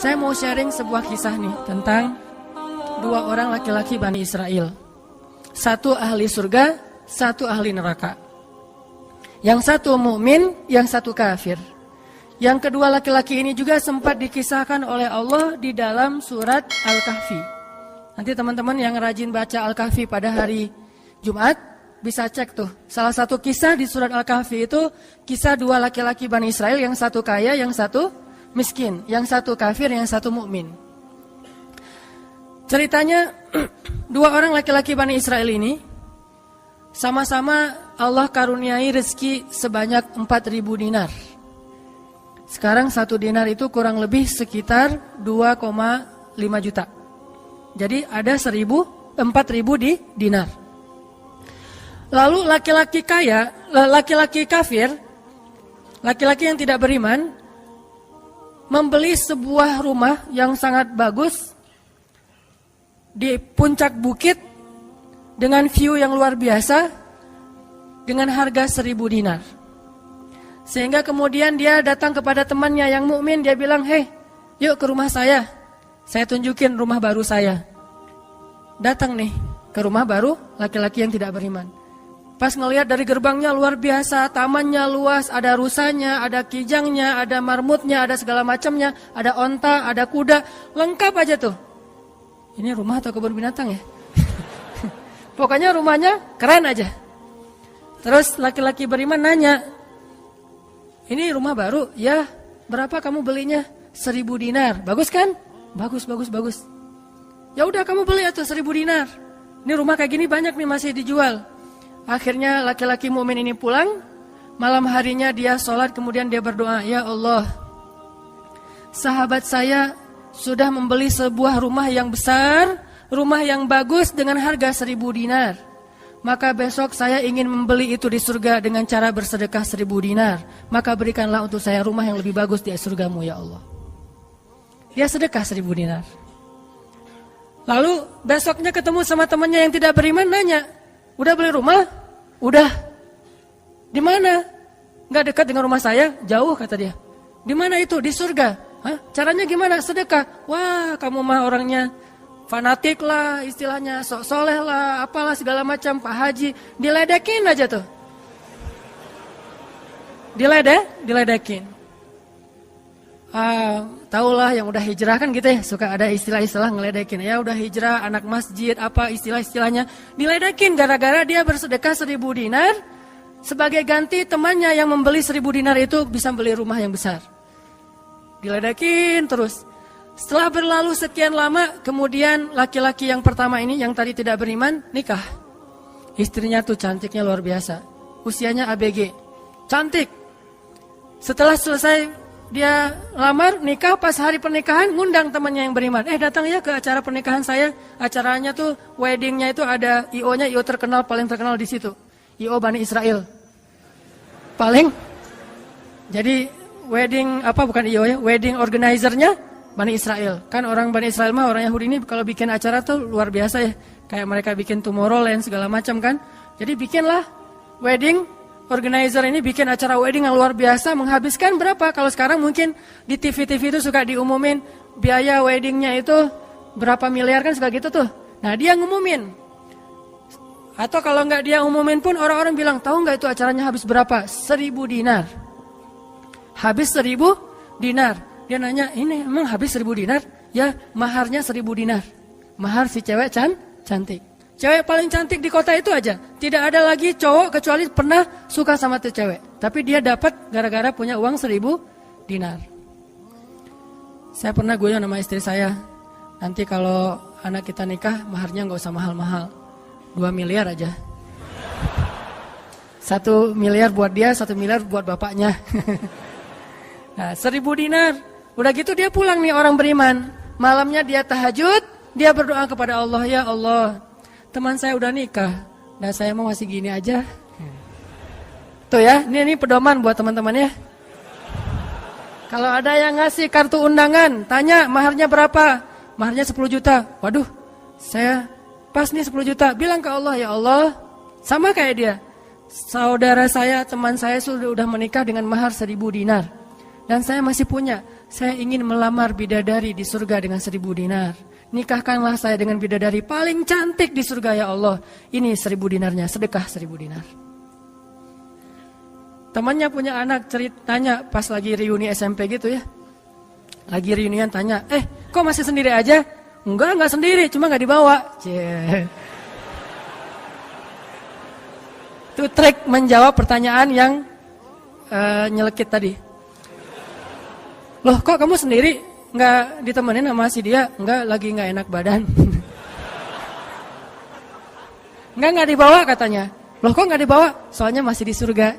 Saya mau sharing sebuah kisah nih tentang dua orang laki-laki Bani Israel. Satu ahli surga, satu ahli neraka. Yang satu mukmin, yang satu kafir. Yang kedua laki-laki ini juga sempat dikisahkan oleh Allah di dalam surat Al-Kahfi. Nanti teman-teman yang rajin baca Al-Kahfi pada hari Jumat bisa cek tuh. Salah satu kisah di surat Al-Kahfi itu kisah dua laki-laki Bani Israel, yang satu kaya, yang satu miskin, yang satu kafir, yang satu mukmin. Ceritanya dua orang laki-laki Bani Israel ini sama-sama Allah karuniai rezeki sebanyak 4.000 dinar. Sekarang 1 dinar itu kurang lebih sekitar 2,5 juta. Jadi ada 4.000 di dinar. Lalu laki-laki kaya, laki-laki kafir, laki-laki yang tidak beriman, membeli sebuah rumah yang sangat bagus di puncak bukit dengan view yang luar biasa dengan harga 1.000 dinar. Sehingga kemudian dia datang kepada temannya yang mukmin, dia bilang, "Hei, yuk ke rumah saya tunjukin rumah baru saya." Datang nih ke rumah baru laki-laki yang tidak beriman. Pas ngelihat dari gerbangnya luar biasa, tamannya luas, ada rusanya, ada kijangnya, ada marmutnya, ada segala macamnya, ada onta, ada kuda, lengkap aja tuh. Ini rumah atau kebun binatang ya? Pokoknya rumahnya keren aja. Terus laki-laki beriman nanya, "Ini rumah baru?" "Ya." "Berapa kamu belinya?" 1.000 dinar. "Bagus kan?" "Bagus. "Ya udah kamu beli atau 1.000 dinar. Ini rumah kayak gini banyak nih masih dijual." Akhirnya laki-laki mukmin ini pulang. Malam harinya dia sholat, kemudian dia berdoa, "Ya Allah, sahabat saya sudah membeli sebuah rumah yang besar, rumah yang bagus dengan harga 1.000 dinar. Maka besok saya ingin membeli itu di surga dengan cara bersedekah 1.000 dinar. Maka berikanlah untuk saya rumah yang lebih bagus di surgamu ya Allah." Dia sedekah 1.000 dinar. Lalu besoknya ketemu sama temannya yang tidak beriman, nanya, "Udah beli rumah?" "Udah." "Di mana?" "Nggak dekat dengan rumah saya, jauh," kata dia. "Di mana itu?" "Di surga." "Hah? Caranya gimana?" "Sedekah." "Wah, kamu mah orangnya fanatik lah, istilahnya sok soleh lah, apalah segala macam, Pak Haji." Diledekin aja tuh. Diledekin. Tahulah yang udah hijrah kan gitu ya, suka ada istilah-istilah ngeledekin. Ya udah hijrah, anak masjid, apa istilah-istilahnya. Diledekin gara-gara dia bersedekah 1.000 dinar. Sebagai ganti temannya yang membeli 1.000 dinar itu bisa beli rumah yang besar. Diledekin terus. Setelah berlalu sekian lama, kemudian laki-laki yang pertama ini yang tadi tidak beriman nikah. Istrinya tuh cantiknya luar biasa. Usianya ABG. Cantik. Setelah selesai dia lamar, nikah, pas hari pernikahan ngundang temannya yang beriman. Datang ya ke acara pernikahan saya. Acaranya tuh weddingnya itu ada IO-nya, IO terkenal, paling terkenal di situ. IO Bani Israel. Paling. Jadi wedding bukan IO ya, wedding organizer-nya Bani Israel. Kan orang Bani Israel mah orang Yahudi ini kalau bikin acara tuh luar biasa ya. Kayak mereka bikin Tomorrowland segala macam kan. Jadi bikinlah wedding organizer ini bikin acara wedding yang luar biasa, menghabiskan berapa? Kalau sekarang mungkin di TV-TV itu suka diumumin biaya weddingnya itu berapa miliar kan suka gitu tuh. Nah dia ngumumin. Atau kalau nggak dia umumin pun orang-orang bilang, "Tahu nggak itu acaranya habis berapa?" 1.000 dinar. Habis 1.000 dinar. Dia nanya, "Ini emang habis 1.000 dinar?" "Ya, maharnya 1.000 dinar. Mahar si cewek cantik. Cewek paling cantik di kota itu aja. Tidak ada lagi cowok kecuali pernah suka sama tuh cewek. Tapi dia dapat gara-gara punya uang 1.000 dinar. Saya pernah guyon sama istri saya. Nanti kalau anak kita nikah, maharnya nggak usah mahal-mahal. 2 miliar aja. 1 miliar buat dia, 1 miliar buat bapaknya. Nah, 1.000 dinar. Udah gitu dia pulang nih orang beriman. Malamnya dia tahajud, dia berdoa kepada Allah, "Ya Allah, teman saya udah nikah, dan saya mau masih gini aja." Tuh ya, ini pedoman buat teman-teman ya. Kalau ada yang ngasih kartu undangan, tanya maharnya berapa? Maharnya 10 juta. Waduh, saya pas nih 10 juta. Bilang ke Allah, "Ya Allah," sama kayak dia. "Saudara saya, teman saya sudah menikah dengan mahar 1.000 dinar. Dan saya masih punya saya ingin melamar bidadari di surga dengan 1000 dinar. Nikahkanlah saya dengan bidadari paling cantik di surga ya Allah. Ini 1000 dinarnya, sedekah 1000 dinar. Temannya punya anak tanya pas lagi reuni SMP gitu ya. Lagi reunian tanya, kok masih sendiri aja? Enggak sendiri, cuma enggak dibawa. Itu trik menjawab pertanyaan yang nyelekit tadi. Loh kok kamu sendiri nggak ditemenin sama si dia? Lagi nggak enak badan. Nggak dibawa katanya. Loh kok nggak dibawa? Soalnya masih di surga.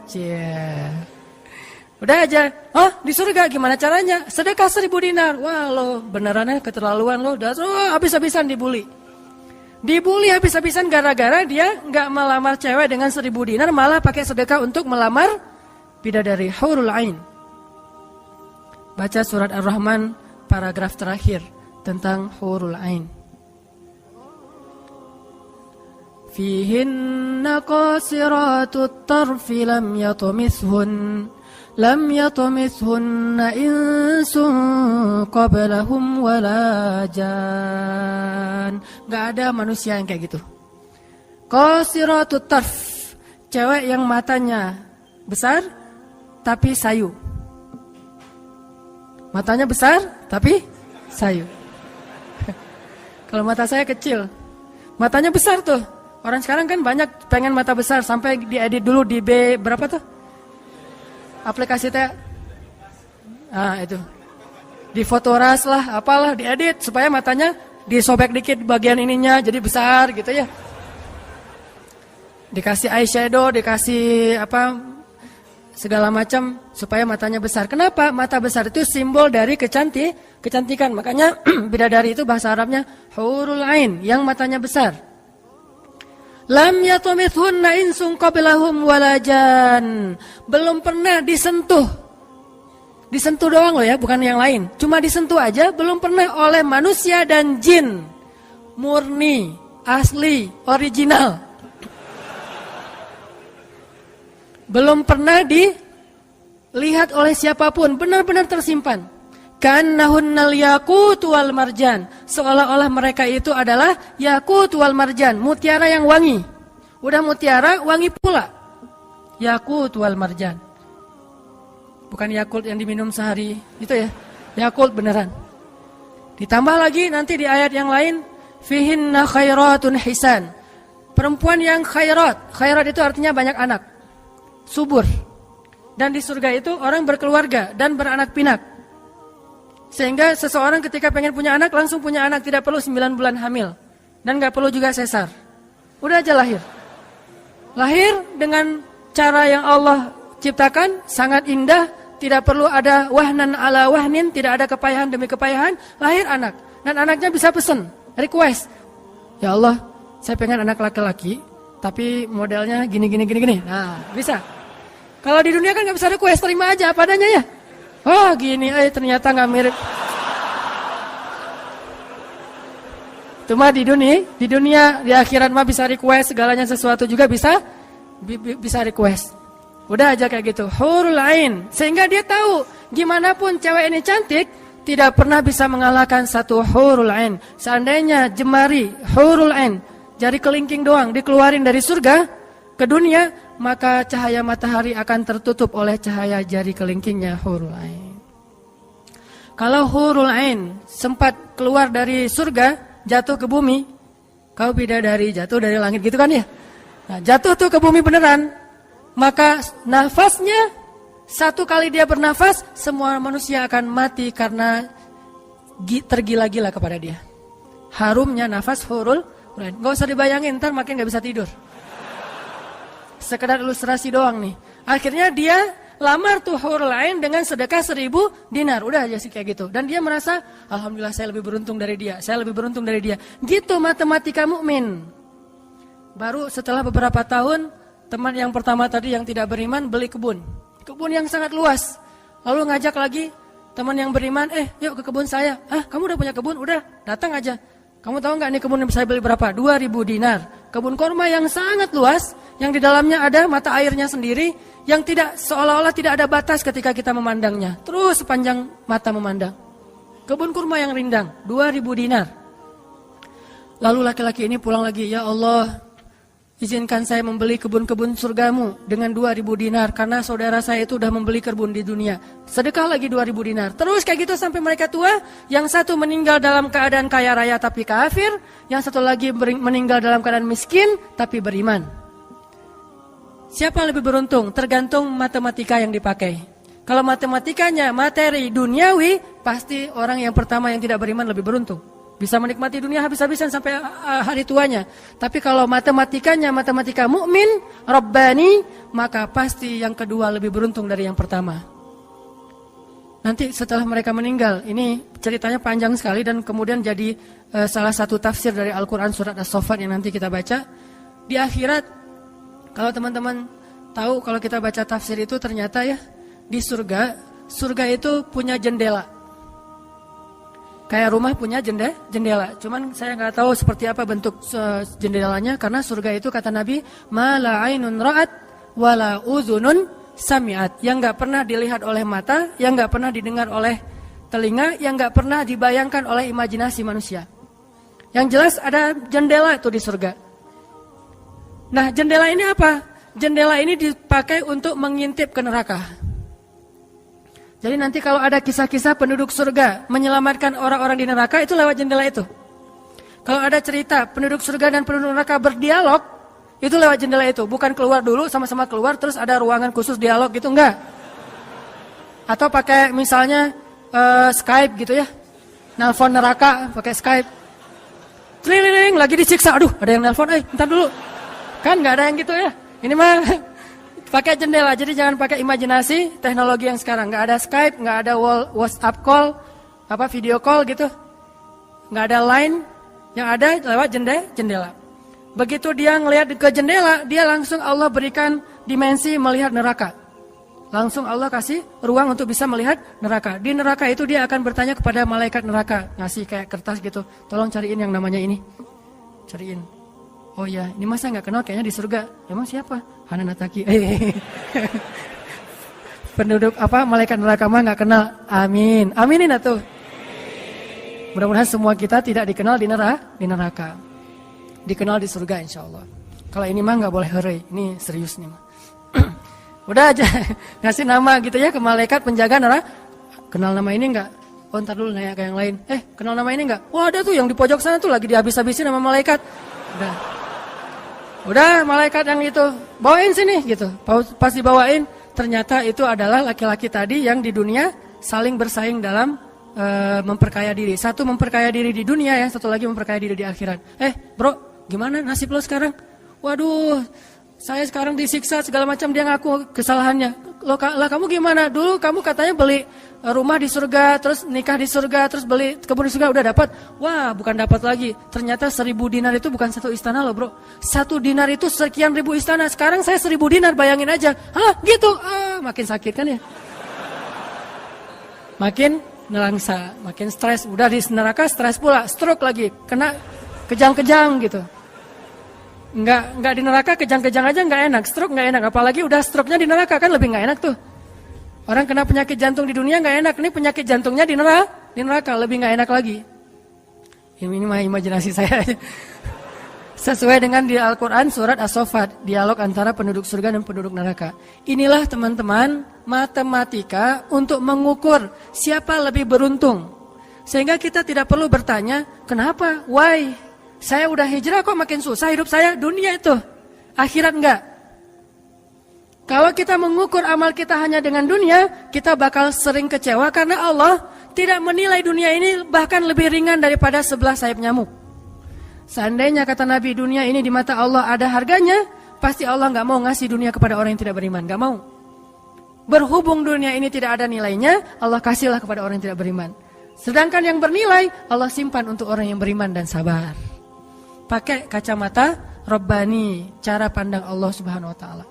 Udah aja. Oh di surga gimana caranya? Sedekah 1000 dinar. Wah lo benerannya keterlaluan lo. Habis-habisan dibully. Dibully habis-habisan gara-gara dia nggak melamar cewek dengan 1000 dinar, malah pakai sedekah untuk melamar bidadari hurul ain. Baca surat Ar-Rahman paragraf terakhir tentang hurul ain. Fihinna qasiratut tarfi lam yatumithunna insun qablahum wala jan. Gak ada manusia yang kayak gitu. Qasiratut tarf, cewek yang matanya besar tapi sayu. Matanya besar, tapi sayu. Kalau mata saya kecil, matanya besar tuh. Orang sekarang kan banyak pengen mata besar, sampai diedit dulu di berapa tuh? Aplikasi teh. Itu. Di Fotoras lah, apalah diedit supaya matanya disobek dikit bagian ininya jadi besar gitu ya. Dikasih eyeshadow, dikasih segala macam supaya matanya besar. Kenapa? Mata besar itu simbol dari kecantikan. Makanya bidadari itu bahasa Arabnya hurul ain, yang matanya besar. Lam yatumithunna insun qablahum walajan. Belum pernah disentuh. Disentuh doang loh ya, bukan yang lain. Cuma disentuh aja, belum pernah oleh manusia dan jin. Murni, asli, original. Belum pernah dilihat oleh siapapun, benar-benar tersimpan. Kannahunnal yaqut wal marjan, seolah-olah mereka itu adalah yaqut wal marjan, mutiara yang wangi. Udah mutiara, wangi pula. Yaqut wal marjan. Bukan Yakult yang diminum sehari, itu ya. Yakult beneran. Ditambah lagi nanti di ayat yang lain, fihinna khairatun hisan. Perempuan yang khairat. Khairat itu artinya banyak anak. Subur. Dan di surga itu orang berkeluarga dan beranak pinak. Sehingga seseorang ketika pengen punya anak langsung punya anak, tidak perlu 9 bulan hamil. Dan gak perlu juga sesar. Udah aja lahir. Lahir dengan cara yang Allah ciptakan, sangat indah. Tidak perlu ada wahnan ala wahnin, tidak ada kepayahan demi kepayahan. Lahir anak. Dan anaknya bisa pesen, request. Ya Allah, saya pengen anak laki-laki, tapi modelnya gini. Nah, bisa. Kalau di dunia kan gak bisa request, terima aja apa adanya ya. Oh gini, ternyata gak mirip. Cuma di dunia, di akhirat mah bisa request, segalanya sesuatu juga bisa request. Udah aja kayak gitu, hurul ain. Sehingga dia tahu, gimana pun cewek ini cantik, tidak pernah bisa mengalahkan satu hurul ain. Seandainya jemari hurul ain, jari kelingking doang, dikeluarin dari surga ke dunia, maka cahaya matahari akan tertutup oleh cahaya jari kelingkingnya hurul ain. Kalau hurul ain sempat keluar dari surga, jatuh ke bumi, kau bidadari jatuh dari langit gitu kan ya. Nah, jatuh tuh ke bumi beneran, maka nafasnya, satu kali dia bernafas, semua manusia akan mati karena tergila-gila kepada dia. Harumnya nafas hurul ain. Gak usah dibayangin, ntar makin gak bisa tidur. Sekedar ilustrasi doang nih. Akhirnya dia lamar tuh hurul ain dengan sedekah 1000 dinar. Udah aja sih kayak gitu. Dan dia merasa, alhamdulillah saya lebih beruntung dari dia. Saya lebih beruntung dari dia. Gitu matematika mukmin. Baru setelah beberapa tahun, teman yang pertama tadi yang tidak beriman beli kebun. Kebun yang sangat luas. Lalu ngajak lagi teman yang beriman, yuk ke kebun saya. Kamu udah punya kebun? Udah, datang aja. Kamu tahu nggak nih kebun yang saya beli berapa? 2.000 dinar. Kebun kurma yang sangat luas, yang di dalamnya ada mata airnya sendiri, yang tidak seolah-olah tidak ada batas ketika kita memandangnya. Terus sepanjang mata memandang. Kebun kurma yang rindang, 2.000 dinar. Lalu laki-laki ini pulang lagi, ya Allah, izinkan saya membeli kebun-kebun surgamu dengan 2.000 dinar. Karena saudara saya itu sudah membeli kebun di dunia. Sedekah lagi 2.000 dinar. Terus kayak gitu sampai mereka tua. Yang satu meninggal dalam keadaan kaya raya tapi kafir. Yang satu lagi meninggal dalam keadaan miskin tapi beriman. Siapa lebih beruntung? Tergantung matematika yang dipakai. Kalau matematikanya materi duniawi, pasti orang yang pertama yang tidak beriman lebih beruntung. Bisa menikmati dunia habis-habisan sampai hari tuanya. Tapi kalau matematikanya matematika mukmin, Rabbani, maka pasti yang kedua lebih beruntung dari yang pertama. Nanti setelah mereka meninggal, ini ceritanya panjang sekali dan kemudian jadi salah satu tafsir dari Al-Quran surat As-Saffat yang nanti kita baca. Di akhirat, kalau teman-teman tahu kalau kita baca tafsir itu ternyata ya, di surga itu punya jendela. Kayak rumah punya jendela. Cuman saya nggak tahu seperti apa bentuk jendelanya, karena surga itu kata Nabi, ma la ainun ra'at wa la uzunun sami'at. Yang nggak pernah dilihat oleh mata, yang nggak pernah didengar oleh telinga, yang nggak pernah dibayangkan oleh imajinasi manusia. Yang jelas ada jendela itu di surga. Nah, jendela ini apa? Jendela ini dipakai untuk mengintip ke neraka. Jadi nanti kalau ada kisah-kisah penduduk surga menyelamatkan orang-orang di neraka, itu lewat jendela itu. Kalau ada cerita penduduk surga dan penduduk neraka berdialog, itu lewat jendela itu. Bukan keluar dulu, sama-sama keluar, terus ada ruangan khusus dialog gitu, enggak. Atau pakai misalnya Skype gitu ya. Nelpon neraka pakai Skype. Tling, lagi disiksa, aduh ada yang nelpon, bentar dulu. Kan enggak ada yang gitu ya. Ini mah pakai jendela, jadi jangan pakai imajinasi teknologi yang sekarang. Nggak ada Skype, nggak ada WhatsApp call, video call gitu. Nggak ada line, yang ada lewat jendela. Begitu dia ngelihat ke jendela, dia langsung Allah berikan dimensi melihat neraka. Langsung Allah kasih ruang untuk bisa melihat neraka. Di neraka itu dia akan bertanya kepada malaikat neraka, ngasih kayak kertas gitu. Tolong cariin yang namanya ini. Cariin. Oh ya, ini masa nggak kenal kayaknya di surga. Emang siapa? Hanan Ataki. Penduduk malaikat neraka mah nggak kenal. Amin. Aminin atuh. Mudah-mudahan semua kita tidak dikenal di neraka. Dikenal di surga insya Allah. Kalau ini mah nggak boleh heureuy. Ini serius nih mah. Udah aja ngasih nama gitu ya ke malaikat penjaga neraka. Kenal nama ini nggak? Oh ntar dulu nanya ke yang lain. Kenal nama ini nggak? Wah ada tuh yang di pojok sana tuh lagi dihabis-habisin sama malaikat. Udah malaikat yang itu bawain sini gitu. Pas dibawain ternyata itu adalah laki-laki tadi yang di dunia saling bersaing dalam memperkaya diri. Satu memperkaya diri di dunia, yang satu lagi memperkaya diri di akhirat. Bro, gimana nasib lo sekarang? Waduh, saya sekarang disiksa segala macam, dia ngaku kesalahannya. Lah kamu gimana? Dulu kamu katanya beli rumah di surga, terus nikah di surga, terus beli kebun di surga, udah dapat. Wah, bukan dapat lagi. Ternyata 1.000 dinar itu bukan satu istana loh bro. 1 dinar itu sekian ribu istana. Sekarang saya 1.000 dinar, bayangin aja. Hah gitu, makin sakit kan ya. Makin nelangsa, makin stres. Udah di neraka stres pula, stroke lagi, kena kejang-kejang gitu. Enggak di neraka kejang-kejang aja enggak enak, stroke enggak enak, apalagi udah stroke-nya di neraka kan lebih enggak enak tuh. Orang kena penyakit jantung di dunia enggak enak, ini penyakit jantungnya di neraka lebih enggak enak lagi. Ini mah imajinasi saya. Sesuai dengan di Al-Qur'an surat As-Saffat, dialog antara penduduk surga dan penduduk neraka. Inilah teman-teman matematika untuk mengukur siapa lebih beruntung. Sehingga kita tidak perlu bertanya, kenapa? Why? Saya udah hijrah kok makin susah hidup saya, dunia itu. Akhirat enggak. Kalau kita mengukur amal kita hanya dengan dunia, kita bakal sering kecewa karena Allah tidak menilai dunia ini bahkan lebih ringan daripada 11 sayap nyamuk. Seandainya kata Nabi dunia ini di mata Allah ada harganya, pasti Allah enggak mau ngasih dunia kepada orang yang tidak beriman, enggak mau. Berhubung dunia ini tidak ada nilainya, Allah kasihlah kepada orang yang tidak beriman. Sedangkan yang bernilai, Allah simpan untuk orang yang beriman dan sabar. Pakai kacamata Rabbani, cara pandang Allah Subhanahu wa taala.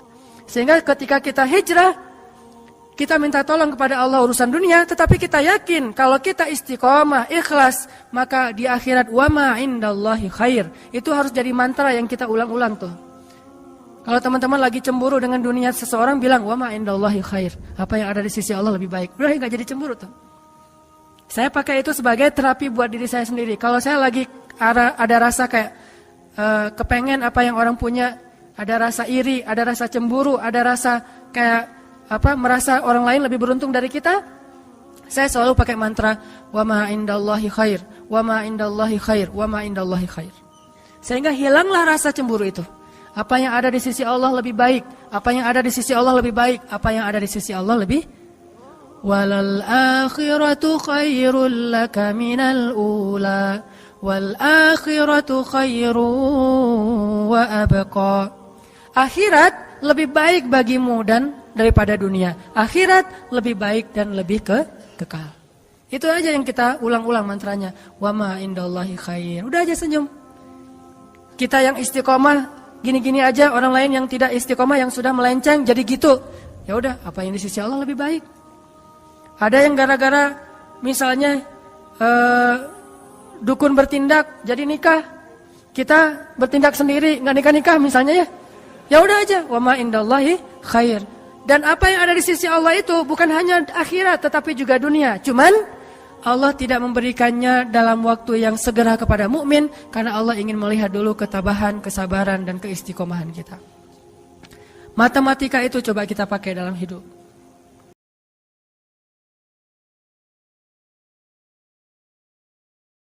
Sehingga ketika kita hijrah, Kita minta tolong kepada Allah urusan dunia, tetapi kita yakin kalau kita istiqomah, ikhlas, maka di akhirat wa ma indallahi khair. Itu harus jadi mantra yang kita ulang-ulang tuh. Kalau teman-teman lagi cemburu dengan dunia seseorang, bilang wa ma indallahi khair. Apa yang ada di sisi Allah lebih baik. Udah enggak jadi cemburu tuh. Saya pakai itu sebagai terapi buat diri saya sendiri. Kalau saya lagi ada rasa kayak kepengen apa yang orang punya, ada rasa iri, ada rasa cemburu, ada rasa kayak merasa orang lain lebih beruntung dari kita, saya selalu pakai mantra wa ma indallahi khair, wa ma indallahi khair, wa ma indallahi khair. Sehingga hilanglah rasa cemburu itu. Apa yang ada di sisi Allah lebih baik, apa yang ada di sisi Allah lebih baik, apa yang ada di sisi Allah lebih walal akhiratu khairul laka minal ula wal akhiratu khairu wa abqa. Akhirat lebih baik bagimu dan daripada dunia. Akhirat lebih baik dan lebih kekal. Itu aja yang kita ulang-ulang mantranya. Wa ma indallahi khair. Udah aja senyum. Kita yang istiqomah gini-gini aja, orang lain yang tidak istiqomah yang sudah melenceng jadi gitu. Ya udah, apa yang di sisi Allah lebih baik. Ada yang gara-gara misalnya dukun bertindak jadi nikah. Kita bertindak sendiri, enggak nikah-nikah misalnya ya. Ya udah aja, wa ma indallahi khair. Dan apa yang ada di sisi Allah itu bukan hanya akhirat tetapi juga dunia. Cuman Allah tidak memberikannya dalam waktu yang segera kepada mukmin karena Allah ingin melihat dulu ketabahan, kesabaran dan keistiqomahan kita. Matematika itu coba kita pakai dalam hidup.